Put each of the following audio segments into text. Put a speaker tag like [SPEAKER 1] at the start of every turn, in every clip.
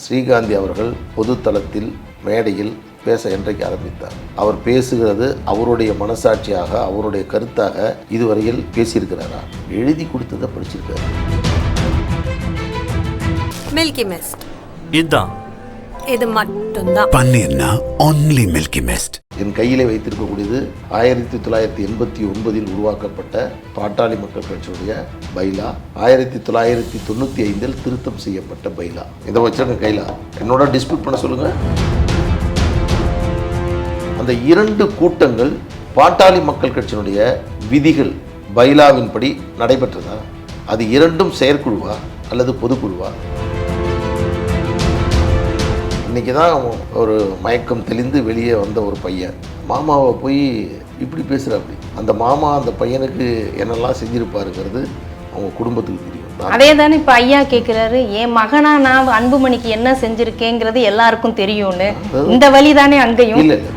[SPEAKER 1] ஸ்ரீகாந்தி அவர்கள் பொதுத்தளத்தில் மேடையில் பேச என்றைக்கு ஆரம்பித்தார். அவர் பேசுகிறது அவருடைய மனசாட்சியாக, அவருடைய கருத்தாக இதுவரையில் பேசியிருக்கிறாரா? எழுதி கொடுத்ததை படிச்சிருக்காரு.
[SPEAKER 2] மில்கி மிஸ்ட்
[SPEAKER 3] இதுதான்,
[SPEAKER 2] இது மட்டும்தான்
[SPEAKER 4] பன்னீர்னா ஒன்லி மில்கி மிஸ்ட்.
[SPEAKER 1] என் கையிலே வைத்திருக்கக்கூடியது 1989 உருவாக்கப்பட்ட பாட்டாளி மக்கள் கட்சியுடைய பைலா, 1995 திருத்தம் செய்யப்பட்ட பைலா. இதை வச்சிருக்க கையில என்னோட டிஸ்பியூட் பண்ண சொல்லுங்க. அந்த 2 கூட்டங்கள் பாட்டாளி மக்கள் கட்சியினுடைய விதிகள் பைலாவின்படி நடைபெற்றதா? அது 2ம் செயற்குழுவா அல்லது பொதுக்குழுவா? இன்றைக்கி தான் ஒரு மயக்கம் தெளிந்து வெளியே வந்த ஒரு பையன் மாமாவை போய் இப்படி பேசுகிறாப்படி. அந்த மாமா அந்த பையனுக்கு என்னெல்லாம் செஞ்சுருப்பாருங்கிறது அவங்க குடும்பத்துக்கு தெரியும்.
[SPEAKER 5] அதே தானே இப்போ ஐயா கேட்குறாரு, என் மகனா நான் அன்புமணிக்கு என்ன செஞ்சுருக்கேங்கிறது எல்லாருக்கும் தெரியும்னு. இந்த வழி தானே அங்கேயும்.
[SPEAKER 1] இல்லை இல்லை,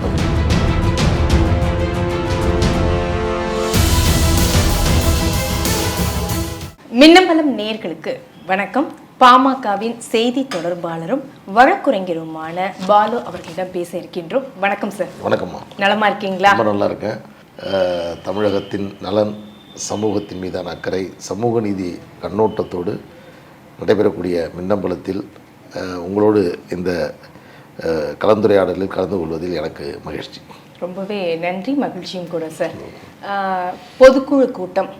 [SPEAKER 5] மின்னம்பலம் நேயர்களுக்கு வணக்கம். பாமகவின் செய்தி தொடர்பாளரும் வழக்குரைஞருமான பாலு அவர்களிடம் பேச இருக்கின்றோம். வணக்கம் சார்.
[SPEAKER 1] வணக்கம்மா.
[SPEAKER 5] நலமா இருக்கீங்களா?
[SPEAKER 1] ரொம்ப நல்லா இருக்கேன். தமிழகத்தின் நலன், சமூகத்தின் மீதான அக்கறை, சமூக நீதி கண்ணோட்டத்தோடு நடைபெறக்கூடிய மின்னம்பலத்தில் உங்களோடு இந்த கலந்துரையாடலில் கலந்து கொள்வதில் எனக்கு மகிழ்ச்சி.
[SPEAKER 5] ரொம்பவே நன்றி, மகிழ்ச்சியும் கூட சார். பொதுக்குழு கூட்டம்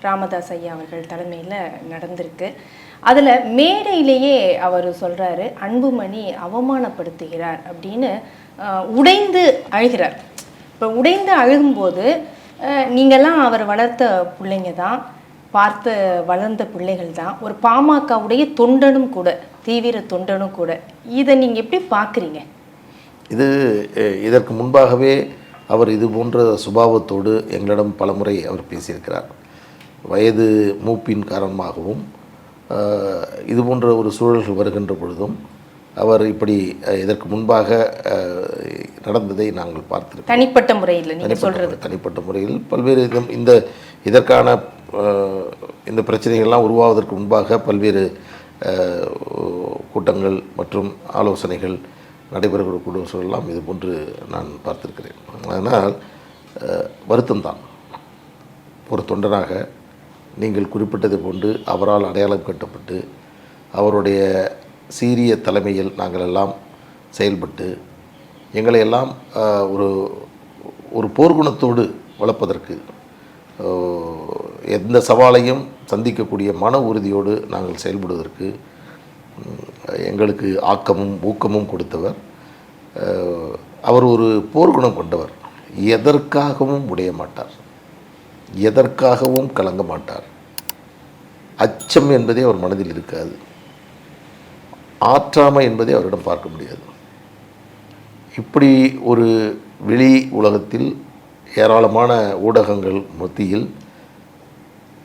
[SPEAKER 5] ராமதாஸ் ஐயா அவர்கள் தலைமையில் நடந்திருக்கு. அதில் மேடையிலேயே அவர் சொல்கிறாரு, அன்புமணி அவமானப்படுத்துகிறார் அப்படின்னு உடைந்து அழுகிறார். இப்போ உடைந்து அழுகும்போது நீங்கள்லாம் அவர் வளர்த்த பிள்ளைங்க தான், பார்த்து வளர்ந்த பிள்ளைகள் தான், ஒரு பாமகவுடைய தொண்டனும் கூட, தீவிர தொண்டனும் கூட. இதை நீங்கள் எப்படி பார்க்குறீங்க?
[SPEAKER 1] இதற்கு முன்பாகவே அவர் இது போன்ற சுபாவத்தோடு எங்களிடம் பலமுறை அவர் பேசியிருக்கிறார். வயது மூப்பின் காரணமாகவும் இது போன்ற ஒரு சூழல்கள் வருகின்ற பொழுதும் அவர் இப்படி இதற்கு முன்பாக நடந்ததை நாங்கள் பார்த்திருக்கோம்.
[SPEAKER 5] தனிப்பட்ட முறையில் நீங்கள் சொல்கிறது?
[SPEAKER 1] தனிப்பட்ட முறையில் பல்வேறு இதற்கான இந்த பிரச்சனைகள்லாம் உருவாவதற்கு முன்பாக பல்வேறு கூட்டங்கள் மற்றும் ஆலோசனைகள் நடைபெறக்கூடிய சூழலாம் இது போன்று நான் பார்த்திருக்கிறேன். அதனால் வருத்தம்தான். ஒரு தொண்டனாக நீங்கள் குறிப்பிட்டது போன்று அவரால் அடையாளம் கட்டப்பட்டு அவருடைய சீரிய தலைமையில் நாங்கள் எல்லாம் செயல்பட்டு எங்களை எல்லாம் ஒரு போர்க்குணத்தோடு வளர்ப்பதற்கு, எந்த சவாலையும் சந்திக்கக்கூடிய மன உறுதியோடு நாங்கள் செயல்படுவதற்கு எங்களுக்கு ஆக்கமும் ஊக்கமும் கொடுத்தவர். அவர் ஒரு போர்க்குணம் கொண்டவர். எதற்காகவும் உடைய மாட்டார், எதற்காகவும் கலங்க மாட்டார். அச்சம் என்பதே அவர் மனதில் இருக்காது. ஆற்றாமை என்பதை அவரிடம் பார்க்க முடியாது. இப்படி ஒரு வெளி உலகத்தில் ஏராளமான ஊடகங்கள் மத்தியில்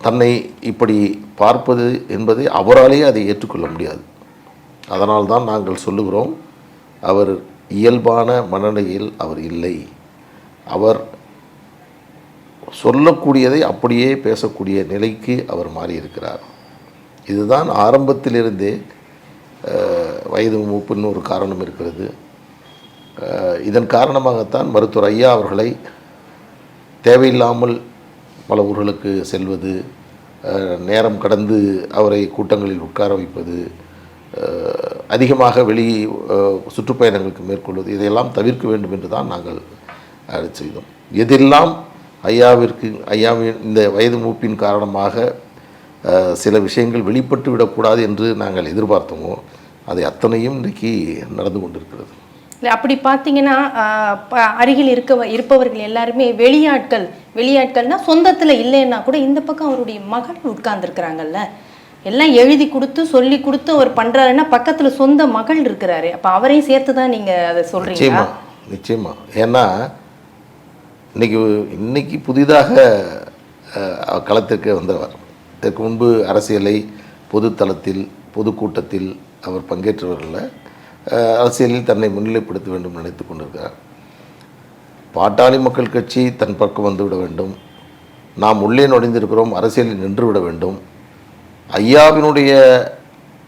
[SPEAKER 1] தன்னை இப்படி பார்ப்பது என்பதை அவராலேயே அதை ஏற்றுக்கொள்ள முடியாது. அதனால்தான் நாங்கள் சொல்லுகிறோம், அவர் இயல்பான மனநிலையில் அவர் இல்லை. அவர் சொல்லக்கூடியதை அப்படியே பேசக்கூடிய நிலைக்கு அவர் மாறியிருக்கிறார். இதுதான் ஆரம்பத்திலிருந்தே வயது மூப்புன்னு ஒரு காரணம் இருக்கிறது. இதன் காரணமாகத்தான் மருத்துவர் ஐயா அவர்களை தேவையில்லாமல் பல ஊர்களுக்கு செல்வது, நேரம் கடந்து அவரை கூட்டங்களில் உட்கார வைப்பது, அதிகமாக வெளி சுற்றுப்பயணங்களுக்கு மேற்கொள்வது, இதையெல்லாம் தவிர்க்க வேண்டும் என்று தான் நாங்கள் செய்தோம். எதெல்லாம் ஐயாவின் இந்த வயது மூப்பின் காரணமாக சில விஷயங்கள் வெளிப்பட்டு விடக்கூடாது என்று நாங்கள் எதிர்பார்த்தோமோ அதை அத்தனையும் இன்றைக்கு நடந்து கொண்டிருக்கிறது.
[SPEAKER 5] இல்லை, அப்படி பார்த்தீங்கன்னா அருகில் இருப்பவர்கள் எல்லாருமே வெளியாட்கள்னால் சொந்தத்தில் இல்லைன்னா கூட இந்த பக்கம் அவருடைய மகள் உட்கார்ந்துருக்கிறாங்கல்ல, எல்லாம் எழுதி கொடுத்து சொல்லி கொடுத்து அவர் பண்ணுறாருன்னா பக்கத்தில் சொந்த மகள் இருக்கிறாரு. அப்போ அவரையும் சேர்த்து தான் நீங்கள் அதை சொல்கிறீங்க?
[SPEAKER 1] நிச்சயமா. ஏன்னா இன்னைக்கு புதிதாக களத்திற்கு வந்தவர். இதற்கு முன்பு அரசியலை பொதுத்தளத்தில் பொதுக்கூட்டத்தில் அவர் பங்கேற்றவர்களில் அரசியலில் தன்னை முன்னிலைப்படுத்த வேண்டும் நினைத்து கொண்டிருக்கிறார். பாட்டாளி மக்கள் கட்சி தன் பக்கம் வந்துவிட வேண்டும், நாம் உள்ளே நுழைந்திருக்கிறோம், அரசியலில் நின்றுவிட வேண்டும், ஐயாவினுடைய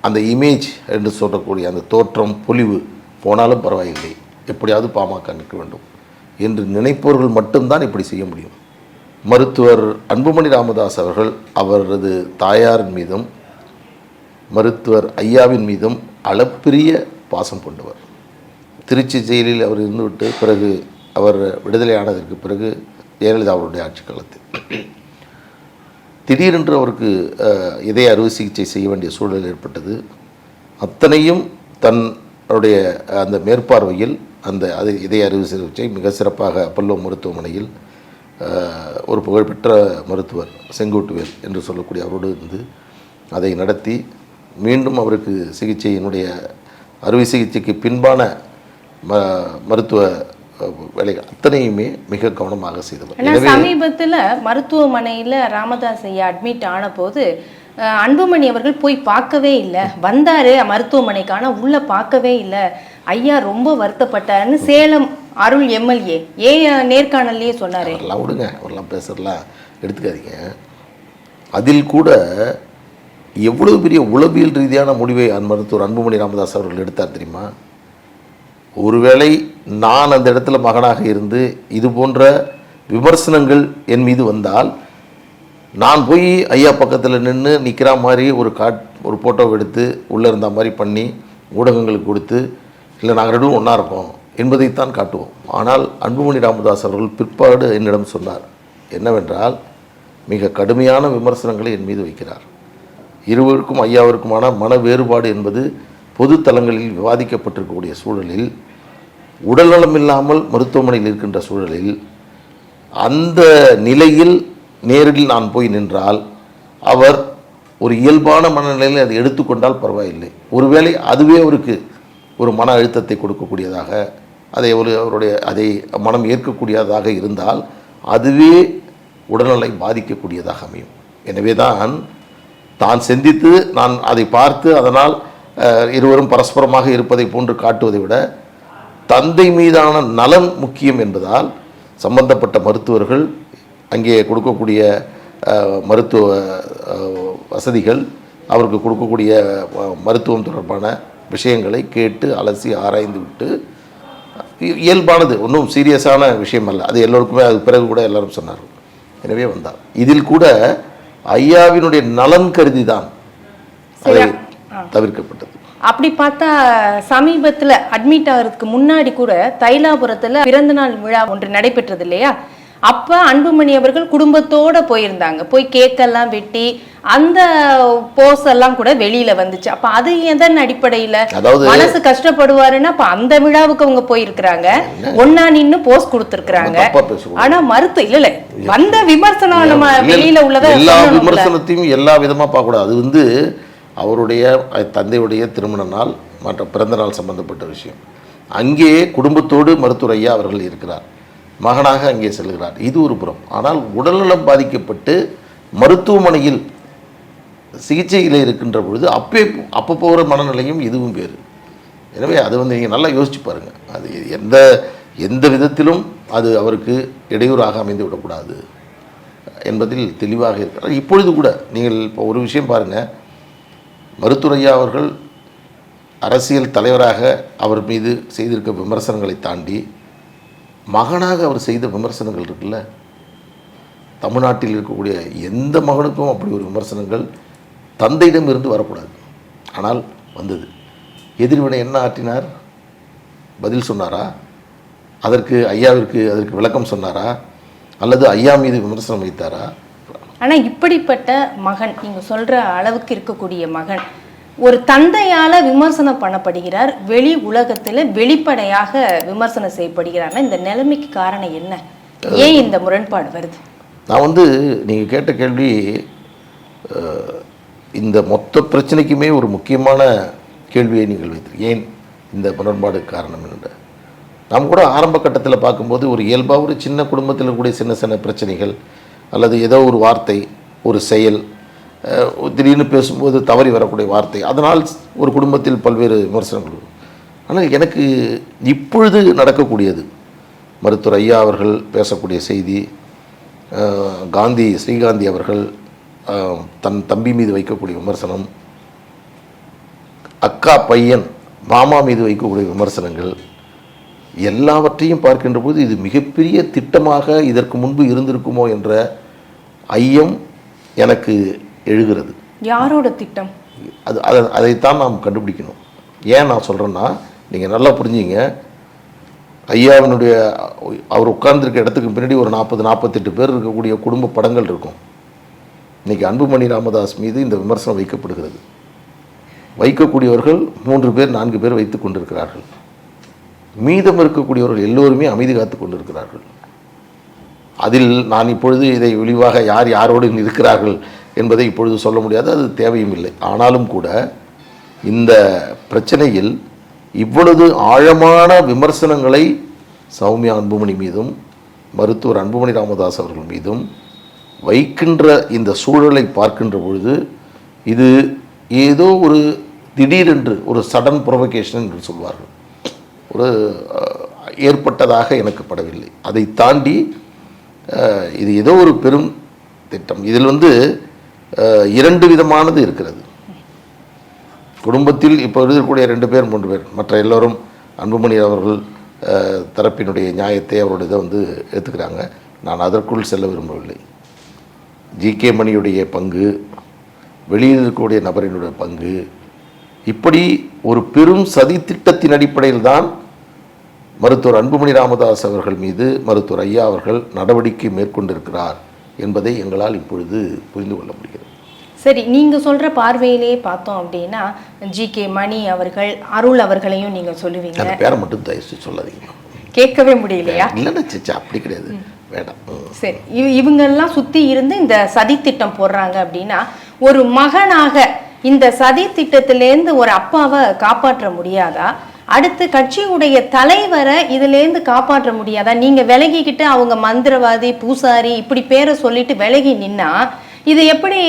[SPEAKER 1] அந்த இமேஜ் என்று சொல்லக்கூடிய அந்த தோற்றம் பொலிவு போனாலும் பரவாயில்லை, எப்படியாவது பாமக நிற்க வேண்டும் என்று நினைப்பவர்கள் மட்டும்தான் இப்படி செய்ய முடியும். மருத்துவர் அன்புமணி ராமதாஸ் அவர்கள் அவரது தாயாரின் மீதும் மருத்துவர் ஐயாவின் மீதும் அளப்பரிய பாசம் கொண்டவர். திருச்சி ஜெயிலில் அவர் இருந்துவிட்டு பிறகு அவர் விடுதலையானதற்கு பிறகு ஜெயலலிதா அவருடைய ஆட்சி காலத்தில் திடீரென்று அவருக்கு இதய அறுவை சிகிச்சை செய்ய வேண்டிய சூழல் ஏற்பட்டது. அத்தனையும் தன்னுடைய அந்த மேற்பார்வையில் அது இதய அறுவை சிகிச்சை மிக சிறப்பாக அப்பல்லோ மருத்துவமனையில் ஒரு புகழ்பெற்ற மருத்துவர் செங்கோட்டுவேல் என்று சொல்லக்கூடிய அவரோடு இருந்து அதை நடத்தி மீண்டும் அவருக்கு சிகிச்சையினுடைய அறுவை சிகிச்சைக்கு பின்பான மருத்துவ வேலைகள் அத்தனையுமே மிக கவனமாக செய்தவர்.
[SPEAKER 5] சமீபத்தில் மருத்துவமனையில் ராமதாஸ் ஐயா அட்மிட் ஆன போது அன்புமணி அவர்கள் போய் பார்க்கவே இல்லை, வந்தாரு மருத்துவமனைக்கான உள்ள பார்க்கவே இல்லை, ஐயா ரொம்ப வருத்தப்பட்டாருன்னு சேலம் அருள் எம்எல்ஏ நேர்காணல்லையே சொன்னாரு.
[SPEAKER 1] அதெல்லாம் விடுங்க, அவரெல்லாம் பேசுறலாம் எடுத்துக்காதீங்க. அதில் கூட எவ்வளவு பெரிய உளவியல் ரீதியான முடிவை மருத்துவர் அன்புமணி ராமதாஸ் அவர்கள் எடுத்தார் தெரியுமா? ஒருவேளை நான் அந்த இடத்துல மகனாக இருந்து இது போன்ற விமர்சனங்கள் என் மீது வந்தால் நான் போய் ஐயா பக்கத்தில் நின்று நிற்கிற மாதிரி ஒரு ஃபோட்டோவை எடுத்து உள்ளே இருந்த மாதிரி பண்ணி ஊடகங்களுக்கு கொடுத்து இல்லை நாங்கள் ரெண்டும் ஒன்றா இருக்கோம் என்பதைத்தான் காட்டுவோம். ஆனால் அன்புமணி ராமதாஸ் அவர்கள் பிற்பாடு என்னிடம் சொன்னார் என்னவென்றால், மிக கடுமையான விமர்சனங்களை என் மீது வைக்கிறார். இருவருக்கும் ஐயாவிற்குமான மன வேறுபாடு என்பது பொது தளங்களில் விவாதிக்கப்பட்டிருக்கக்கூடிய சூழலில், உடல்நலம் இல்லாமல் மருத்துவமனையில் இருக்கின்ற சூழலில், அந்த நிலையில் நேரில் நான் போய் நின்றால் அவர் ஒரு இயல்பான மனநிலையில் அதை எடுத்துக்கொண்டால் பரவாயில்லை. ஒருவேளை அதுவே அவருக்கு ஒரு மன அழுத்தத்தை கொடுக்கக்கூடியதாக, அதை மனம் ஏற்கக்கூடியதாக இருந்தால் அதுவே உடல்நலை பாதிக்கக்கூடியதாக அமையும். எனவே தான் சிந்தித்து நான் அதை பார்த்து அதனால் இருவரும் பரஸ்பரமாக இருப்பதை போன்று காட்டுவதை விட தந்தை மீதான நலன் முக்கியம் என்பதால் சம்பந்தப்பட்ட மருத்துவர்கள் அங்கே கொடுக்கக்கூடிய மருத்துவ வசதிகள், அவருக்கு கொடுக்கக்கூடிய மருத்துவம் தொடர்பான விஷயங்களை கேட்டு அலசி ஆராய்ந்து விட்டு, இயல்பானது, ஒன்றும் சீரியஸான விஷயம் அல்ல, அது எல்லோருக்குமே அது பிறகு கூட எல்லாரும் சொன்னார்கள். எனவே வந்தார். இதில் கூட ஐயாவினுடைய நலன் கருதி தான் அதை தவிர்க்கப்பட்டது.
[SPEAKER 5] அப்படி பார்த்தா சமீபத்தில் அட்மிட் ஆகிறதுக்கு முன்னாடி கூட தைலாபுரத்தில் பிறந்தநாள் விழா ஒன்று நடைபெற்றது இல்லையா? அப்போ அன்புமணி அவர்கள் குடும்பத்தோட போயிருந்தாங்க. போய் கேக்கெல்லாம் வெட்டி அந்த போஸ் எல்லாம் கூட வெளியில வந்துச்சு. அப்ப அது எதன் அடிப்படையில மனசு கஷ்டப்படுவாருன்னா அப்ப அந்த விழாவுக்கு அவங்க போயிருக்கிறாங்க, ஒன்னா நின்னு போஸ் கொடுத்திருக்கிறாங்க. ஆனா இல்ல வந்த விமர்சனம் நம்ம வெளியில உள்ளத
[SPEAKER 1] எல்லா விமர்சனத்தையும் எல்லா விதமா பார்க்க கூடாது. அது அவருடைய தந்தையுடைய திருமண நாள் மற்ற பிறந்த நாள் சம்பந்தப்பட்ட விஷயம். அங்கே குடும்பத்தோடு மருத்துவர் ஐயா அவர்கள் இருக்கிறார், மகனாக அங்கே செல்கிறார், இது ஒரு புறம். ஆனால் உடல்நலம் பாதிக்கப்பட்டு மருத்துவமனையில் சிகிச்சையில் இருக்கின்ற பொழுது அப்போ போகிற மனநிலையும் இதுவும் வேறு. எனவே அது நீங்கள் நல்லா யோசிச்சு பாருங்கள். அது எந்த விதத்திலும் அது அவருக்கு இடையூறாக அமைந்து விடக்கூடாது என்பதில் தெளிவாக இருக்கிறார். இப்பொழுது கூட நீங்கள் இப்போ ஒரு விஷயம் பாருங்கள், மருத்துவர் ஐயா அவர்கள் அரசியல் தலைவராக அவர் மீது செய்திருக்க விமர்சனங்களை தாண்டி மகனாக அவர் செய்த விமர்சனங்கள் இருக்குல்ல, தமிழ்நாட்டில் இருக்கக்கூடிய எந்த மகனுக்கும் அப்படி ஒரு விமர்சனங்கள் தந்தையிடம் இருந்து வரக்கூடாது. ஆனால் வந்தது. எதிர்வினை என்ன ஆற்றினார்? பதில் சொன்னாரா? அதற்கு விளக்கம் சொன்னாரா? அல்லது ஐயா மீது விமர்சனம் வைத்தாரா?
[SPEAKER 5] ஆனால் இப்படிப்பட்ட மகன், நீங்கள் சொல்கிற அளவுக்கு இருக்கக்கூடிய மகன் ஒரு தந்தையால் விமர்சனம் பண்ணப்படுகிறார், வெளி உலகத்தில் வெளிப்படையாக விமர்சனம் செய்யப்படுகிறார்னா இந்த நிலைமைக்கு காரணம் என்ன? ஏன் இந்த முரண்பாடு வருது?
[SPEAKER 1] நான் நீங்கள் கேட்ட கேள்வி இந்த மொத்த பிரச்சனைக்குமே ஒரு முக்கியமான கேள்வியை நீங்கள் வைத்தீர்கள். ஏன் இந்த முரண்பாடு காரணம் என்று நாம் கூட ஆரம்ப கட்டத்தில் பார்க்கும்போது ஒரு இயல்பாக ஒரு சின்ன குடும்பத்தில் கூட சின்ன சின்ன பிரச்சனைகள் அல்லது ஏதோ ஒரு வார்த்தை, ஒரு செயல், திடீர்னு பேசும்போது தவறி வரக்கூடிய வார்த்தை, அதனால் ஒரு குடும்பத்தில் பல்வேறு விமர்சனங்கள். ஆனால் எனக்கு இப்பொழுது நடக்கக்கூடியது, மருத்துவர் ஐயா அவர்கள் பேசக்கூடிய செய்தி, ஸ்ரீகாந்தி அவர்கள் தன் தம்பி மீது வைக்கக்கூடிய விமர்சனம், அக்கா பையன் மாமா மீது வைக்கக்கூடிய விமர்சனங்கள் எல்லாவற்றையும் பார்க்கின்ற போது இது மிகப்பெரிய திட்டமாக இதற்கு முன்பு இருந்திருக்குமோ என்ற ஐயம் எனக்கு எழுகிறது.
[SPEAKER 5] யாரோட திட்டம்?
[SPEAKER 1] அதைத்தான் நாம் கண்டுபிடிக்கணும். ஏன் நான் சொல்கிறேன்னா, நீங்கள் நல்லா புரிஞ்சுங்க. ஐயாவினுடைய அவர் உட்கார்ந்துருக்க இடத்துக்கு பின்னாடி ஒரு 40-48 பேர் இருக்கக்கூடிய குடும்ப படங்கள் இருக்கும். இன்றைக்கி அன்புமணி ராமதாஸ் மீது இந்த விமர்சனம் வைக்கப்படுகிறது. வைக்கக்கூடியவர்கள் 3 பேர் 4 பேர் வைத்து கொண்டிருக்கிறார்கள். மீதம் இருக்கக்கூடியவர்கள் எல்லோருமே அமைதி காத்து கொண்டிருக்கிறார்கள். அதில் நான் இப்பொழுது இதை விரிவாக யார் யாரோடு இருக்கிறார்கள் என்பதை இப்பொழுது சொல்ல முடியாது, அது தேவையும் இல்லை. ஆனாலும் கூட இந்த பிரச்சனையில் இவ்வளவு ஆழமான விமர்சனங்களை சௌமியா அன்புமணி மீதும் மருத்துவர் அன்புமணி ராமதாஸ் அவர்கள் மீதும் வைக்கின்ற இந்த சூழலை பார்க்கின்ற பொழுது இது ஏதோ ஒரு திடீரென்று ஒரு சடன் ப்ரொவகேஷன் என்று சொல்வார்கள், ஒரு ஏற்பட்டதாக எனக்கு படவில்லை. அதை தாண்டி இது ஏதோ ஒரு பெரும் திட்டம். இதில் 2 விதமானது இருக்கிறது. குடும்பத்தில் இப்போ இருக்கக்கூடிய 2 பேர் 3 பேர், மற்ற எல்லோரும் அன்புமணி அவர்கள் தரப்பினுடைய நியாயத்தை அவருடைய இதை ஏற்றுக்கிறாங்க. நான் அதற்குள் செல்ல விரும்பவில்லை. ஜிகே மணியுடைய பங்கு, வெளியில் இருக்கக்கூடிய நபரினுடைய பங்கு, இப்படி ஒரு பெரும் சதி திட்டத்தின் அடிப்படையில் தான் மருத்துவர் அன்புமணி ராமதாஸ் அவர்கள் மீது மருத்துவர் ஐயா அவர்கள் நடவடிக்கை மேற்கொண்டிருக்கிறார் என்பதை எங்களால் இப்பொழுது புரிந்து கொள்ள முடிகிறது.
[SPEAKER 5] சரி, நீங்கள் சொல்கிற பார்வையிலே பார்த்தோம் அப்படின்னா ஜிகே மணி அவர்கள், அருள் அவர்களையும் நீங்கள் சொல்லுவீங்க.
[SPEAKER 1] அந்த பேரை மட்டும் தயவுசெய்து சொல்லாதீங்க,
[SPEAKER 5] கேட்கவே முடியலையா?
[SPEAKER 1] இல்லைன்னா சிச்சா அப்படி கிடையாது, வேண்டாம்.
[SPEAKER 5] சரி, இவங்கெல்லாம் சுற்றி இருந்து இந்த சதி திட்டம் போடுறாங்க அப்படின்னா ஒரு மகனாக இந்த சதி திட்டத்திலேருந்து ஒரு அப்பாவை காப்பாற்ற முடியாதா? அடுத்து கட்சியுடைய தலைவரை இதுலேருந்து காப்பாற்ற முடியாதா? நீங்கள் விலகிக்கிட்டு அவங்க மந்திரவாதி பூசாரி இப்படி பேரை சொல்லிட்டு விலகி நின்னா இது எப்படி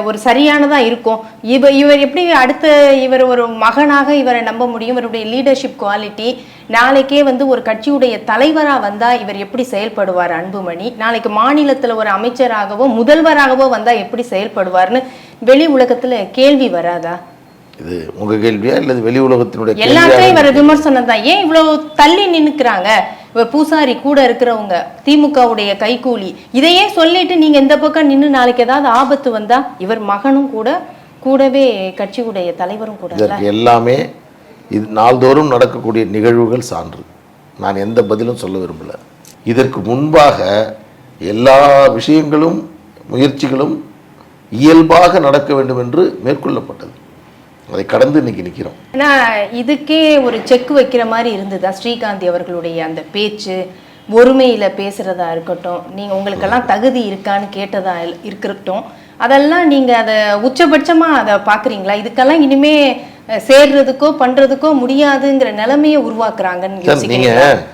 [SPEAKER 5] ஒரு சரியானதா இருக்கும்? இவர் எப்படி அடுத்த இவர் ஒரு மகனாக இவரை நம்ப முடியும்? இவருடைய லீடர்ஷிப் குவாலிட்டி, நாளைக்கே ஒரு கட்சியுடைய தலைவராக வந்தால் இவர் எப்படி செயல்படுவார்? அன்புமணி நாளைக்கு மாநிலத்தில் ஒரு அமைச்சராகவோ முதல்வராகவோ வந்தால் எப்படி செயல்படுவார்னு வெளி உலகத்தில் கேள்வி வராதா?
[SPEAKER 1] இது உங்க கேள்வியா இல்லது வெளி உலகத்தினுடைய
[SPEAKER 5] எல்லாத்தையும் வர விமர்சனம் தான். ஏன் இவ்வளவு தள்ளி நின்னுக்கிறாங்க? இவர் பூசாரி கூட இருக்கிறவங்க திமுகவுடைய கைகூலி, இதையே சொல்லிட்டு நீங்க இந்த பக்கம் நின்று நாளைக்கு ஏதாவது ஆபத்து வந்தா இவர் மகனும் கூடவே கட்சியுடைய தலைவரும் கூட
[SPEAKER 1] எல்லாமே இது நாள்தோறும் நடக்கக்கூடிய நிகழ்வுகள் சான்று. நான் எந்த பதிலும் சொல்ல விரும்பல. இதற்கு முன்பாக எல்லா விஷயங்களும் முயற்சிகளும் இயல்பாக நடக்க வேண்டும் என்று மேற்கொள்ளப்பட்டது. அதை கடந்து இன்னைக்கு நிற்கிறோம்.
[SPEAKER 5] ஏன்னா இதுக்கே ஒரு செக் வைக்கிற மாதிரி இருந்ததா ஸ்ரீகாந்தி அவர்களுடைய அந்த பேச்சு, ஒருமையில் பேசுகிறதா இருக்கட்டும், நீங்கள் உங்களுக்கெல்லாம் தகுதி இருக்கான்னு கேட்டதா இருக்கட்டும், அதெல்லாம் நீங்கள் அதை உச்சபட்சமாக அதை பார்க்குறீங்களா? இதுக்கெல்லாம் இனிமே சேர்றதுக்கோ பண்ணுறதுக்கோ முடியாதுங்கிற நிலைமையை உருவாக்குறாங்கன்னு
[SPEAKER 1] நீங்கள்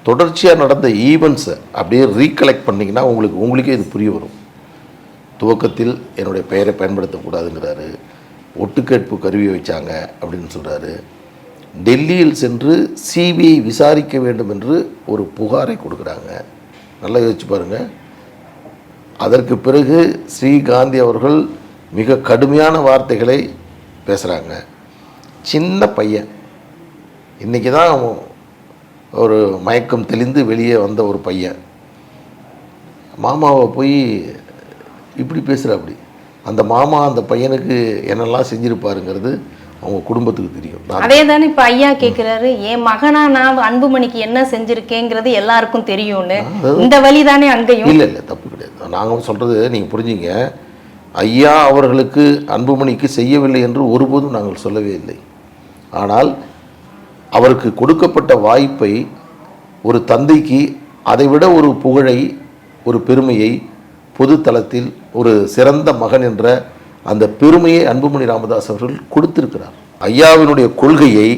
[SPEAKER 1] தொடர்ச்சியாக நடந்த ஈவெண்ட்ஸை அப்படியே ரீகலெக்ட் பண்ணிங்கன்னா உங்களுக்கே இது புரிய வரும். துவக்கத்தில் என்னுடைய பெயரை பயன்படுத்தக்கூடாதுங்கிறாரு, ஒட்டுக்கேட்பு கருவி வச்சாங்க அப்படின்னு சொல்கிறாரு, டெல்லியில் சென்று சிபிஐ விசாரிக்க வேண்டும் என்று ஒரு புகாரை கொடுக்குறாங்க. நல்லா யோசிச்சு பாருங்கள். அதற்கு பிறகு ஸ்ரீகாந்தி அவர்கள் மிக கடுமையான வார்த்தைகளை பேசுகிறாங்க. சின்ன பையன், இன்றைக்கி தான் ஒரு மயக்கம் தெளிந்து வெளியே வந்த ஒரு பையன் மாமாவை போய் இப்படி பேசுகிற. அப்படி அந்த மாமா அந்த பையனுக்கு என்னெல்லாம் செஞ்சிருப்பாருங்கிறது அவங்க குடும்பத்துக்கு தெரியும்.
[SPEAKER 5] அதே தானே இப்போ ஐயா கேட்குறாரு, என் மகனா நான் அன்புமணிக்கு என்ன செஞ்சுருக்கேங்கிறது எல்லாருக்கும் தெரியும்னு. இந்த வழி தானே அங்கேயும்.
[SPEAKER 1] இல்லை தப்பு கிடையாது. நாங்கள் சொல்கிறது நீங்கள் புரிஞ்சுங்க. ஐயா அவர்களுக்கு அன்புமணிக்கு செய்யவில்லை என்று ஒருபோதும் நாங்கள் சொல்லவே இல்லை. ஆனால் அவருக்கு கொடுக்கப்பட்ட வாய்ப்பை ஒரு தந்தைக்கு அதைவிட ஒரு புகழை, ஒரு பெருமையை பொது தளத்தில் ஒரு சிறந்த மகன் என்ற அந்த பெருமையை அன்புமணி ராமதாஸ் அவர்கள் கொடுத்திருக்கிறார். ஐயாவினுடைய கொள்கையை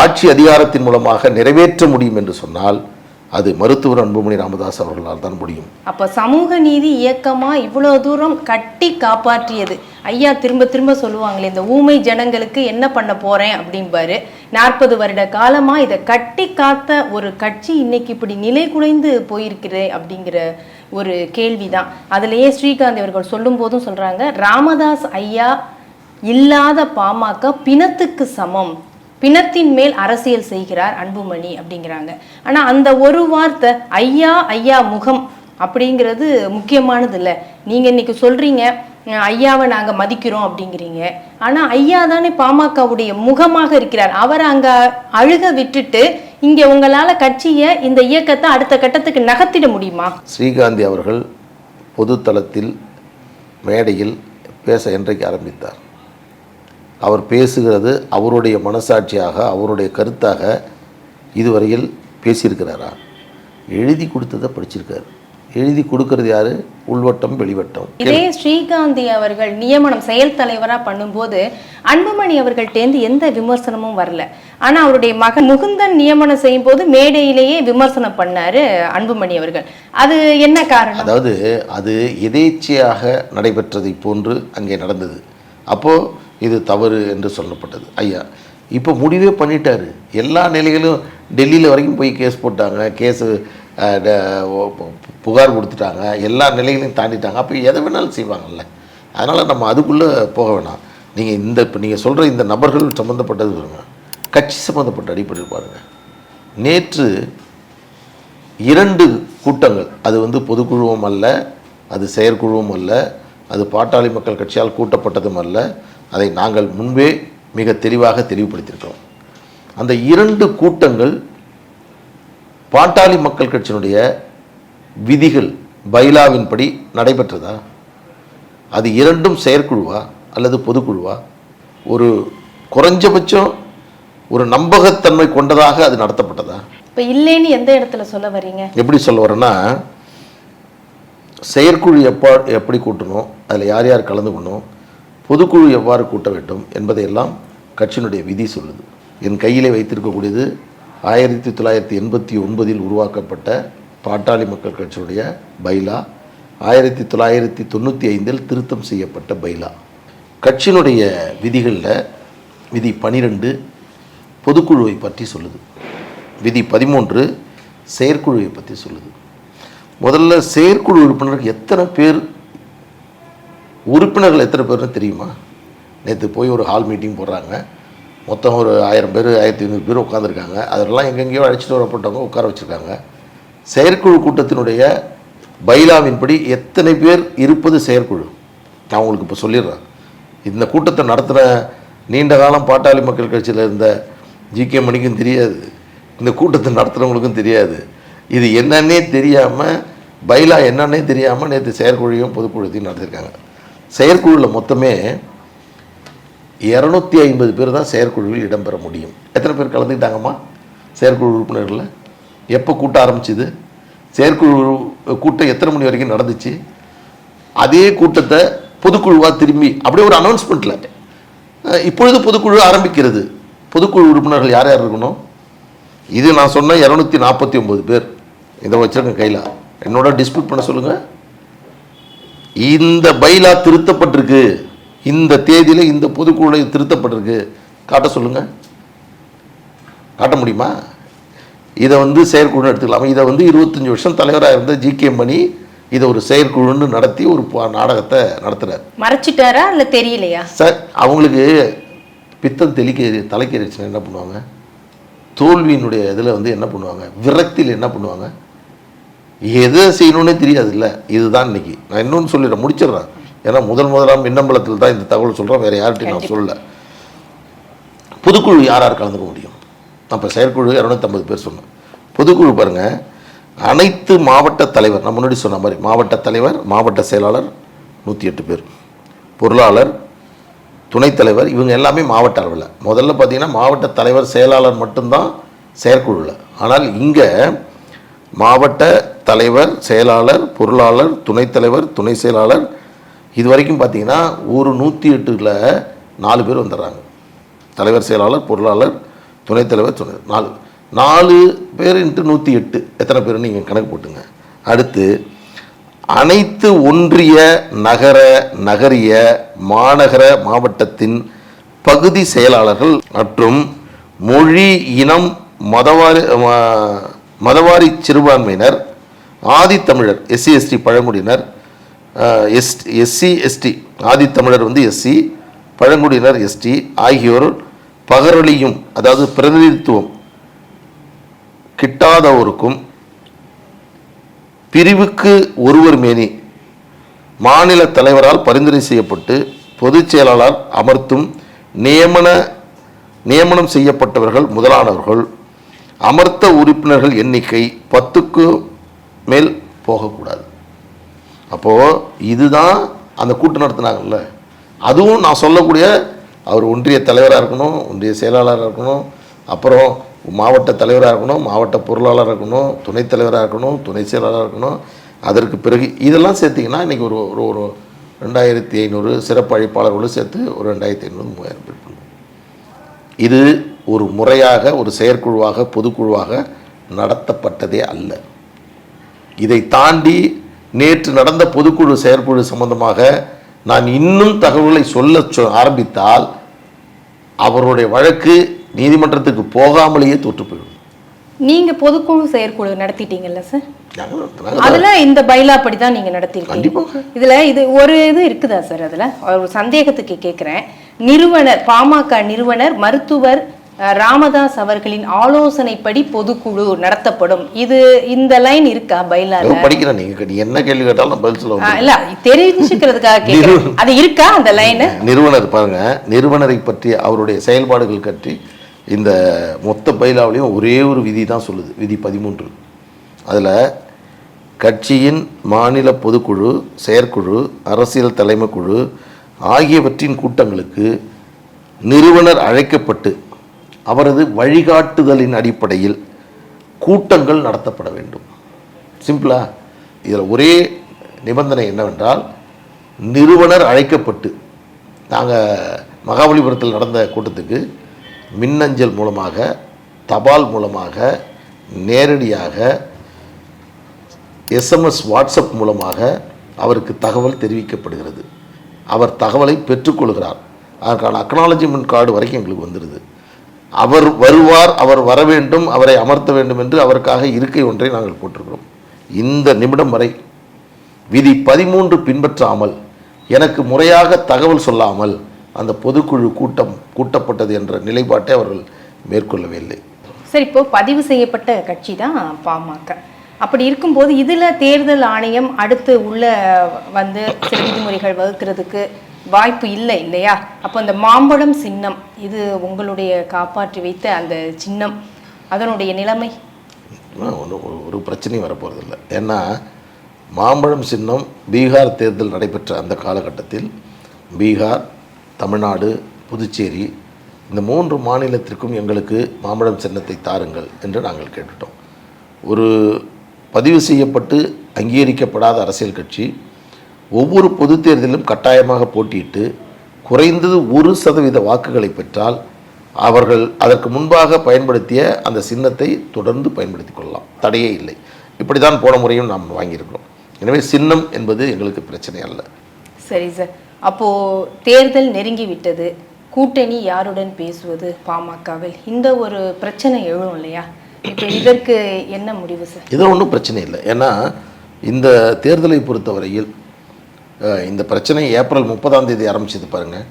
[SPEAKER 1] ஆட்சி அதிகாரத்தின் மூலமாக நிறைவேற்ற முடியும் என்று சொன்னால் அது மருத்துவர் அன்புமணி ராமதாஸ் அவர்களால் தான் முடியும்.
[SPEAKER 5] அப்போ சமூக நீதி இயக்கமா இவ்வளவு தூரம் கட்டி காப்பாற்றியது ஐயா. திரும்ப சொல்லுவாங்களே, இந்த ஊமை ஜனங்களுக்கு என்ன பண்ண போறேன் அப்படின்பாரு. 40 வருட காலமா இதை கட்டி காத்த ஒரு கட்சி இன்னைக்கு இப்படி நிலை குலைந்து போயிருக்கிறே அப்படிங்கிற ஒரு கேள்விதான். அதுலேயே ஸ்ரீகாந்த் அவர்கள் சொல்லும் போதும் சொல்றாங்க, ராமதாஸ் ஐயா இல்லாத பாமக பிணத்துக்கு சமம், பிணத்தின் மேல் அரசியல் செய்கிறார் அன்புமணி அப்படிங்கிறாங்க. ஆனா அந்த ஒரு வார்த்தை ஐயா ஐயா முகம் அப்படிங்கிறது முக்கியமானது இல்லை. நீங்க இன்னைக்கு சொல்றீங்க ஐயாவை நாங்க மதிக்கிறோம் அப்படிங்கிறீங்க. ஆனா ஐயா தானே பாமகவுடைய முகமாக இருக்கிறார். அவர் அங்க அழுக விட்டுட்டு இங்க உங்களால கட்சியை, இந்த இயக்கத்தை அடுத்த கட்டத்துக்கு நகர்த்திட முடியுமா?
[SPEAKER 1] ஸ்ரீகாந்தி அவர்கள் பொதுத்தளத்தில் மேடையில் பேச என்றைக்கு ஆரம்பித்தார்? அவர் பேசுகிறது அவருடைய மனசாட்சியாக, அவருடைய கருத்தாக இதுவரையில் பேசியிருக்கிறாரா? எழுதி கொடுத்ததை படிச்சிருக்காரு. எழுதி கொடுக்கறது யாரு? உள்வட்டம் வெளிவட்டம்.
[SPEAKER 5] இதே ஸ்ரீகாந்தி அவர்கள் நியமனம் செயல் தலைவரா பண்ணும்போது அன்புமணி அவர்கள்டேந்து எந்த விமர்சனமும் வரல. ஆனா அவருடைய மகன் முகுந்தன் நியமனம் செய்யும் போது மேடையிலேயே விமர்சனம் பண்ணாரு அன்புமணி அவர்கள். அது என்ன காரணம்?
[SPEAKER 1] அதாவது அது எதேச்சையாக நடைபெற்றதை போன்று அங்கே நடந்தது. அப்போ இது தவறு என்று சொல்லப்பட்டது. ஐயா இப்போ முடிவே பண்ணிட்டாரு. எல்லா நிலைகளும் டெல்லியில் வரைக்கும் போய் கேஸ் போட்டாங்க, கேஸு புகார் கொடுத்துட்டாங்க, எல்லா நிலைகளையும் தாண்டிட்டாங்க. அப்போ எதை வேணாலும் செய்வாங்கல்ல. அதனால் நம்ம அதுக்குள்ளே போக வேணாம். நீங்கள் இப்போ நீங்கள் சொல்கிற இந்த நபர்கள் சம்மந்தப்பட்டது பாருங்க, கட்சி சம்மந்தப்பட்ட அடிப்படையில் பாருங்கள். நேற்று 2 கூட்டங்கள், அது பொதுக்குழுவும் அல்ல, அது செயற்குழுவும் அல்ல, அது பாட்டாளி மக்கள் கட்சியால் கூட்டப்பட்டதும் அல்ல. அதை நாங்கள் முன்பே மிக தெளிவாக தெளிவுபடுத்தியிருக்கிறோம். அந்த 2 கூட்டங்கள் பாட்டாளி மக்கள் கட்சியினுடைய விதிகள் பைலாவின்படி நடைபெற்றதா? அது 2ம் செயற்குழுவா அல்லது பொதுக்குழுவா? ஒரு குறைஞ்சபட்சம் ஒரு நம்பகத்தன்மை கொண்டதாக அது நடத்தப்பட்டதா?
[SPEAKER 5] இப்போ இல்லைன்னு எந்த இடத்துல சொல்ல வரீங்க?
[SPEAKER 1] எப்படி சொல்ல வரேன்னா, செயற்குழு எப்படி கூட்டணும், அதில் யார் யார் கலந்துக்கணும், பொதுக்குழு எவ்வாறு கூட்ட வேண்டும் என்பதையெல்லாம் கட்சியினுடைய விதி சொல்லுது. என் கையிலே வைத்திருக்கக்கூடியது 1989 உருவாக்கப்பட்ட பாட்டாளி மக்கள் கட்சியுடைய பைலா, 1995 திருத்தம் செய்யப்பட்ட பைலா. கட்சியினுடைய விதிகளில் விதி 12 பொதுக்குழுவை பற்றி சொல்லுது, விதி 13 செயற்குழுவை பற்றி சொல்லுது. முதல்ல செயற்குழு உறுப்பினருக்கு எத்தனை பேர், உறுப்பினர்கள் எத்தனை பேர்னு தெரியுமா? நேற்று போய் ஒரு ஹால் மீட்டிங் போடுறாங்க, மொத்தம் ஒரு 1000 பேர் 1500 பேர் உட்காந்துருக்காங்க. அதெல்லாம் எங்கெங்கேயோ அழைச்சிட்டு வரப்பட்டவங்க உட்கார வச்சுருக்காங்க. செயற்குழு கூட்டத்தினுடைய பைலாவின்படி எத்தனை பேர் இருப்பது செயற்குழு? நான் உங்களுக்கு இப்போ சொல்லிடுறேன். இந்த கூட்டத்தை நடத்துகிற நீண்ட காலம் பாட்டாளி மக்கள் கட்சியில் இருந்த ஜி.கே. மணிக்கும் தெரியாது, இந்த கூட்டத்தை நடத்துகிறவங்களுக்கும் தெரியாது. இது என்னன்னே தெரியாமல், பைலா என்னன்னே தெரியாமல் நேற்று செயற்குழுவையும் பொதுக்குழுத்தையும் நடத்திருக்காங்க. செயற்குழுவில் மொத்தமே 250 பேர் தான் செயற்குழுவில் இடம்பெற முடியும். எத்தனை பேர் கலந்துக்கிட்டாங்கம்மா செயற்குழு உறுப்பினர்களில்? எப்போ கூட்டம் ஆரம்பிச்சுது? செயற்குழு கூட்டம் எத்தனை மணி வரைக்கும் நடந்துச்சு? அதே கூட்டத்தை பொதுக்குழுவாக திரும்பி அப்படியே ஒரு அனௌன்ஸ்மெண்ட்டில் இப்பொழுது பொதுக்குழு ஆரம்பிக்கிறது. பொதுக்குழு உறுப்பினர்கள் யார் யார் இருக்கணும்? இது நான் சொன்ன 249 பேர். இதை வச்சிருக்கேன் கையில், என்னோட டிஸ்பியூட் பண்ண சொல்லுங்கள். இந்த பைலா திருத்தப்பட்டிருக்கு, இந்த தேதியில் இந்த பொதுக்குழு திருத்தப்பட்டிருக்கு, காட்ட சொல்லுங்கள். காட்ட முடியுமா? இதை செயற்குழுன்னு எடுத்துக்கலாமா? இதை 25 வருஷம் தலைவராக இருந்த ஜி.கே. மணி இதை ஒரு செயற்குழுன்னு நடத்தி ஒரு நாடகத்தை நடத்துகிறார்.
[SPEAKER 5] மறைச்சிட்டாரா இல்லை தெரியலையா
[SPEAKER 1] சார்? அவங்களுக்கு பித்தம் தலைக்கேறிச்சுன்னா என்ன பண்ணுவாங்க? தோல்வியினுடைய இதில் என்ன பண்ணுவாங்க? விரக்தியில் என்ன பண்ணுவாங்க? எதை செய்யணுன்னே தெரியாது இல்லை. இதுதான் இன்னைக்கு நான் இன்னொன்று சொல்லிடுறேன், முடிச்சிடுறேன். ஏன்னா முதலாம் மின்னம்பலத்தில் தான் இந்த தகவல் சொல்கிறேன், வேறு யார்கிட்டையும் நான் சொல்லலை. பொதுக்குழு யார் யார் கலந்துக்க முடியும்? அப்போ செயற்குழு 250 பேர் சொன்னேன். பொதுக்குழு பாருங்கள், அனைத்து மாவட்ட தலைவர், நான் முன்னாடி சொன்ன மாதிரி மாவட்ட தலைவர், மாவட்ட செயலாளர் 108 பேர், பொருளாளர், துணைத் தலைவர், இவங்க எல்லாமே மாவட்ட அளவில். முதல்ல பார்த்தீங்கன்னா மாவட்ட தலைவர் செயலாளர் மட்டும்தான் செயற்குழுவில். ஆனால் இங்கே மாவட்ட தலைவர், செயலாளர், பொருளாளர், துணைத் தலைவர், துணை செயலாளர், இது வரைக்கும் பார்த்தீங்கன்னா ஒரு 108ல் 4 பேர் வந்துடுறாங்க. தலைவர், செயலாளர், பொருளாளர், துணைத் தலைவர், துணை 4 பேர் இன்ட்டு 108 எத்தனை பேர் நீங்கள் கணக்கு போட்டுங்க. அடுத்து அனைத்து ஒன்றிய, நகர, நகரிய, மாநகர மாவட்டத்தின் பகுதி செயலாளர்கள் மற்றும் மொழி, இனம், மதவாரி சிறுபான்மையினர், ஆதித்தமிழர், SC ST பழங்குடியினர், SC ST ஆதித்தமிழர் SC, பழங்குடியினர் எஸ்டி ஆகியோர் பகரளியும் அதாவது பிரதிநிதித்துவம் கிட்டாதவருக்கும் பிரிவுக்கு ஒருவர் மேனி மாநில தலைவரால் பரிந்துரை செய்யப்பட்டு பொதுச் செயலாளர் அமர்த்தும் நியமனம் செய்யப்பட்டவர்கள் முதலானவர்கள் அமர்த்த உறுப்பினர்கள் எண்ணிக்கை 10க்கு மேல் போகக்கூடாது. அப்போது இதுதான் அந்த கூட்டம் நடத்தினாங்கல்ல, அதுவும் நான் சொல்லக்கூடிய அவர் ஒன்றிய தலைவராக இருக்கணும், ஒன்றிய செயலாளராக இருக்கணும், அப்புறம் மாவட்ட தலைவராக இருக்கணும், மாவட்ட பொருளாளராக இருக்கணும், துணைத் தலைவராக இருக்கணும், துணை செயலாளராக இருக்கணும். அதற்கு பிறகு இதெல்லாம் சேர்த்திங்கன்னா இன்றைக்கி ஒரு ஒரு 2500 சிறப்பு அழைப்பாளர்களும் சேர்த்து ஒரு 2500 3000 பேர் பண்ணுவோம். இது ஒரு முறையாக ஒரு செயற்குழுவாக பொதுக்குழுவாக நடத்தப்பட்டதே அல்ல. இதை தாண்டி நேற்று நடந்த பொதுக்குழு செயற்குழு சம்பந்தமாக நான் இன்னும் தகவல்களை சொல்ல ஆரம்பித்தால் அவருடைய வழக்கு நீதிமன்றத்துக்கு போகாமலேயே தோற்று போயிடும்.
[SPEAKER 5] நீங்க பொதுக்குழு செயற்குழு நடத்திட்டீங்கல்ல சார்?
[SPEAKER 1] நாங்கள்
[SPEAKER 5] அதுல இந்த பைலா படி தான் நீங்க நடத்திருக்கீங்க. இதுல இது ஒரு இது இருக்குதா சார்? அதுல ஒரு சந்தேகத்துக்கு கேட்கிறேன். நிறுவனர் பாமக நிறுவனர் மருத்துவர் ராமதாஸ் அவர்களின் ஆலோசனைப்படி பொதுக்குழு நடத்தப்படும், இது இந்த லைன் இருக்கா பைலால?
[SPEAKER 1] படிக்கிறேன். நீங்க என்ன கேள்வி கேட்டாலும் நான் பதில் சொல்ல
[SPEAKER 5] இல்ல தெரிஞ்சுக்கிறதுக்காக கேட்கிறேன். அது இருக்கா அந்த லைன்?
[SPEAKER 1] நிறுவனர் பாருங்க, நிறுவனரை பற்றி அவருடைய செயல்பாடுகள் பற்றி இந்த மொத்த பைலாவிலையும் ஒரே ஒரு விதி தான் சொல்லுது, விதி 13. அதில் கட்சியின் மாநில பொதுக்குழு, செயற்குழு, அரசியல் தலைமை குழு ஆகியவற்றின் கூட்டங்களுக்கு நிறுவனர் அழைக்கப்பட்டு அவரது வழிகாட்டுதலின் அடிப்படையில் கூட்டங்கள் நடத்தப்பட வேண்டும். சிம்பிளா இதில் ஒரே நிபந்தனை என்னவென்றால், நிறுவனர் அழைக்கப்பட்டு நாங்கள் மகாபலிபுரத்தில் நடந்த கூட்டத்துக்கு மின்னஞ்சல் மூலமாக, தபால் மூலமாக, நேரடியாக, எஸ்எம்எஸ் வாட்ஸ்அப் மூலமாக அவருக்கு தகவல் தெரிவிக்கப்படுகிறது. அவர் தகவலை பெற்றுக்கொள்கிறார். அதற்கான அக்னாலஜிமெண்ட் கார்டு வரைக்கும் எங்களுக்கு வந்துடுது. அவர் வருவார், அவர் வர வேண்டும், அவரை அமர்த்த வேண்டும் என்று அவருக்காக இருக்கை ஒன்றை நாங்கள் போட்டிருக்கிறோம். இந்த நிமிடம் வரை விதி 13 பின்பற்றாமல், எனக்கு முறையாக தகவல் சொல்லாமல் அந்த பொதுக்குழு கூட்டப்பட்டது என்ற நிலைப்பாட்டை அவர்கள் மேற்கொள்ளவே இல்லை.
[SPEAKER 5] சரி, இப்போ பதிவு செய்யப்பட்ட கட்சி தான் பாமக. அப்படி இருக்கும்போது இதில் தேர்தல் ஆணையம் அடுத்து உள்ள வந்து சில விதிமுறைகள் வகுக்கிறதுக்கு வாய்ப்பு இல்லை இல்லையா? அப்போ அந்த மாம்பழம் சின்னம், இது உங்களுடைய காப்பாற்றி வைத்த அந்த சின்னம், அதனுடைய நிலைமை
[SPEAKER 1] ஒரு பிரச்சனையும் வரப்போறதில்லை. ஏன்னா மாம்பழம் சின்னம் பீகார் தேர்தல் நடைபெற்ற அந்த காலகட்டத்தில் பீகார், தமிழ்நாடு, புதுச்சேரி இந்த 3 மாநிலத்திற்கும் எங்களுக்கு மாம்பழம் சின்னத்தை தாருங்கள் என்று நாங்கள் கேட்டுட்டோம். ஒரு பதிவு செய்யப்பட்டு அங்கீகரிக்கப்படாத அரசியல் கட்சி ஒவ்வொரு பொது தேர்தலிலும் கட்டாயமாக போட்டியிட்டு குறைந்தது 1% வாக்குகளை பெற்றால் அவர்கள் அதற்கு முன்பாக பயன்படுத்திய அந்த சின்னத்தை தொடர்ந்து பயன்படுத்தி கொள்ளலாம், தடையே இல்லை. இப்படி தான் போன முறையும் நாம் வாங்கியிருக்கிறோம். எனவே சின்னம் என்பது எங்களுக்கு பிரச்சனை அல்ல.
[SPEAKER 5] சரி சார், அப்போது தேர்தல் நெருங்கி விட்டது, கூட்டணி யாருடன் பேசுவது பாமகவில், இந்த ஒரு பிரச்சனை எழும் இல்லையா? இப்போ இதற்கு என்ன முடிவு சார்? இது
[SPEAKER 1] ஒன்றும் பிரச்சனை இல்லை. ஏன்னா இந்த தேர்தலை பொறுத்தவரையில் இந்த பிரச்சனை ஏப்ரல் 30ஆம் தேதி ஆரம்பிச்சது பாருங்கள்.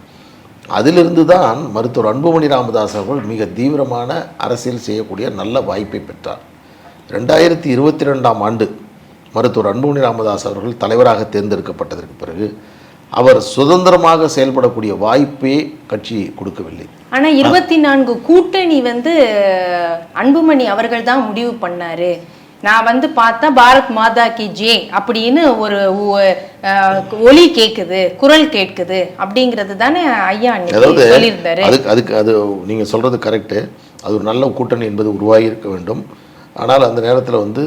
[SPEAKER 1] அதிலிருந்து தான் மருத்துவர் அன்புமணி ராமதாஸ் அவர்கள் மிக தீவிரமான அரசியல் செய்யக்கூடிய நல்ல வாய்ப்பை பெற்றார். 2022ஆம் ஆண்டு மருத்துவர் அன்புமணி ராமதாஸ் அவர்கள் தலைவராக தேர்ந்தெடுக்கப்பட்டதற்கு பிறகு அவர் சுதந்திரமாக செயல்படக்கூடிய வாய்ப்பே கட்சி கொடுக்கவில்லை.
[SPEAKER 5] ஆனால் 24 கூட்டணி வந்து அன்புமணி அவர்கள் தான் முடிவு பண்ணாரு. நான் வந்து பார்த்தா பாரத் மாதா கி ஜே அப்படின்னு ஒரு ஒலி கேட்குது, குரல் கேட்குது அப்படிங்கிறது தானே ஐயா சொல்லியிருந்தாரு.
[SPEAKER 1] அதுக்கு அது நீங்கள் சொல்கிறது கரெக்டு. அது ஒரு நல்ல கூட்டணி என்பது உருவாகி இருக்க வேண்டும். ஆனால் அந்த நேரத்தில் வந்து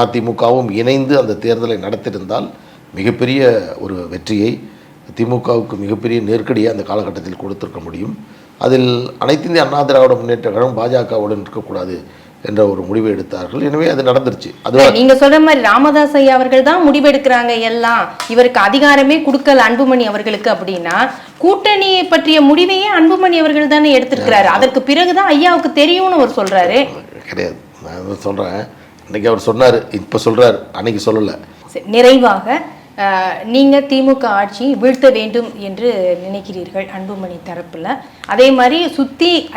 [SPEAKER 1] அதிமுகவும் இணைந்து அந்த தேர்தலை நடத்தியிருந்தால் மிகப்பெரிய ஒரு வெற்றியை, திமுகவுக்கு மிகப்பெரிய நெருக்கடியை அந்த காலகட்டத்தில் கொடுத்திருக்க முடியும். அதில் அனைத்து இந்திய அண்ணா திராவிட முன்னேற்ற கழகம் பாஜகவுடன் இருக்கக்கூடாது என்ற ஒரு முடிவை எடுத்தார்கள். எனவே அது நடந்துருச்சு. அது
[SPEAKER 5] நீங்க சொல்ற மாதிரி ராமதாஸ் ஐயா அவர்கள் தான் முடிவெடுக்கிறாங்க எல்லாம், இவருக்கு அதிகாரமே கொடுக்கல அன்புமணி அவர்களுக்கு அப்படின்னா கூட்டணியை பற்றிய முடிவையே அன்புமணி அவர்கள் தானே எடுத்திருக்கிறாரு. அதற்கு பிறகுதான் ஐயாவுக்கு தெரியும்னு அவர் சொல்றாரு.
[SPEAKER 1] கிடையாது, நான் சொல்றேன். அன்னைக்கு அவர் சொன்னார், இப்ப சொல்றாரு, அன்னைக்கு சொல்லல.
[SPEAKER 5] நிறைவாக நீங்கள் திமுக ஆட்சியை வீழ்த்த வேண்டும் என்று நினைக்கிறீர்கள் அன்புமணி தரப்பில். அதே மாதிரி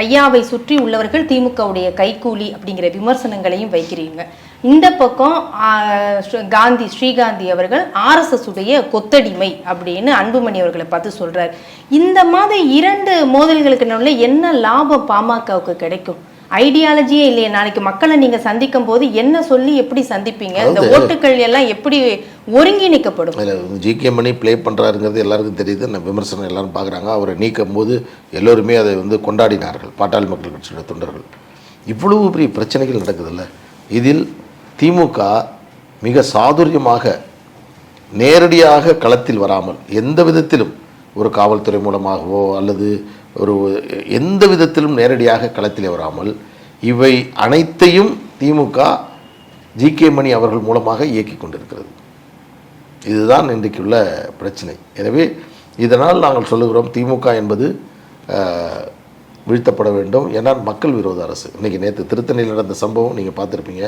[SPEAKER 5] ஐயாவை சுற்றி உள்ளவர்கள் திமுகவுடைய கைக்கூலி அப்படிங்கிற விமர்சனங்களையும் வைக்கிறீங்க. இந்த பக்கம் ஸ்ரீகாந்தி அவர்கள் RSS உடைய கொத்தடிமை அப்படின்னு அன்புமணி அவர்களை பார்த்து சொல்றார். இந்த மாதிரி 2 மோதல்களுக்கு நடுவில் என்ன லாபம் பாமகவுக்கு கிடைக்கும்? ஐடியாலஜியே இல்லையே. நாளைக்கு மக்களை நீங்க சந்திக்கும் போது என்ன சொல்லி எப்படி சந்திப்பீங்க? இந்த ஓட்டுக்கள் எல்லாம் எப்படி ஒருங்கிணைக்கப்படும்?
[SPEAKER 1] ஜிகே மணி ப்ளே பண்ணுறாருங்கிறது எல்லாருக்கும் தெரியுது. நான் விமர்சனம் எல்லாரும் பார்க்குறாங்க. அவரை நீக்கும் போது எல்லோருமே அதை கொண்டாடினார்கள், பாட்டாளி மக்கள் கட்சியோட தொண்டர்கள். இவ்வளவு பெரிய பிரச்சனைகள் நடக்குதுல்ல. இதில் திமுக மிக சாதுரியமாக நேரடியாக களத்தில் வராமல் எந்த விதத்திலும் ஒரு காவல்துறை மூலமாகவோ அல்லது எந்த விதத்திலும் நேரடியாக களத்திலே வராமல் இவை அனைத்தையும் திமுக ஜிகே மணி அவர்கள் மூலமாக இயக்கி கொண்டிருக்கிறது. இதுதான் இன்றைக்குள்ள பிரச்சனை. எனவே இதனால் நாங்கள் சொல்லுகிறோம், திமுக என்பது வீழ்த்தப்பட வேண்டும். ஏன்னா மக்கள் விரோத அரசு. இன்றைக்கி நேற்று திருத்தணியில் நடந்த சம்பவம் நீங்கள் பார்த்துருப்பீங்க.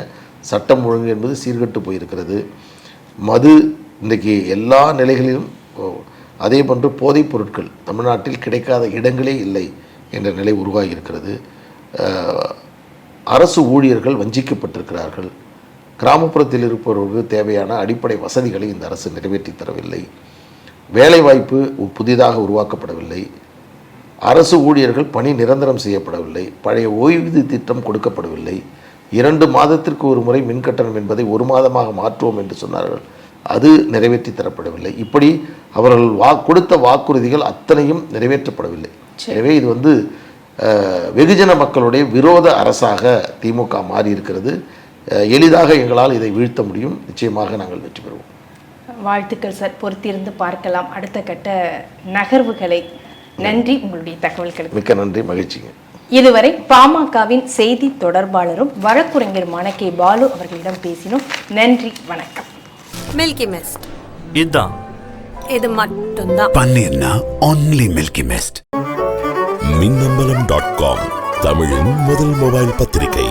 [SPEAKER 1] சட்டம் ஒழுங்கு என்பது சீர்கெட்டு போயிருக்கிறது. மது இன்றைக்கி எல்லா நிலைகளிலும், அதே போன்று போதைப் பொருட்கள் தமிழ்நாட்டில் கிடைக்காத இடங்களே இல்லை என்ற நிலை உருவாகி இருக்கிறது. அரசு ஊழியர்கள் வஞ்சிக்கப்பட்டிருக்கிறார்கள். கிராமப்புறத்தில் இருப்பவர்களுக்கு தேவையான அடிப்படை வசதிகளை இந்த அரசு நிறைவேற்றி தரவில்லை. வேலைவாய்ப்பு புதிதாக உருவாக்கப்படவில்லை. அரசு ஊழியர்கள் பணி நிரந்தரம் செய்யப்படவில்லை. பழைய ஓய்வூதிய திட்டம் கொடுக்கப்படவில்லை. 2 மாதத்திற்கு ஒரு முறை மின்கட்டணம் என்பதை 1 மாதமாக மாற்றுவோம் என்று சொன்னார்கள். அது நிறைவேற்றி தரப்படவில்லை. இப்படி அவர்கள் கொடுத்த வாக்குறுதிகள் அத்தனையும் நிறைவேற்றப்படவில்லை. எனவே இது வெகுஜன மக்களுடைய விரோத அரசாக திமுக மாறி இருக்கிறது. எளிதாக எங்களால் இதை வீழ்த்த முடியும். நிச்சயமாக நாங்கள் வெற்றி பெறுவோம்.
[SPEAKER 5] வாழ்த்துக்கள் சார். பொறுத்திருந்து பார்க்கலாம் அடுத்த கட்ட நகர்வுகளை. நன்றி உங்களுடைய தகவல்களுக்கு.
[SPEAKER 1] மிக்க நன்றி, மகிழ்ச்சிங்க.
[SPEAKER 5] இதுவரை பாமகவின் செய்தி தொடர்பாளரும் வழக்குரைஞருமான கே. பாலு அவர்களிடம் பேசினோம். நன்றி, வணக்கம்.
[SPEAKER 2] மில்கி மிஸ்ட்
[SPEAKER 4] இதான்
[SPEAKER 2] இது மட்டும்தான்.
[SPEAKER 4] பன்னீர்னா only மில்கி மிஸ்ட்.
[SPEAKER 3] மின்னம்பலம்.com தமிழின் முதல் மொபைல் பத்திரிகை.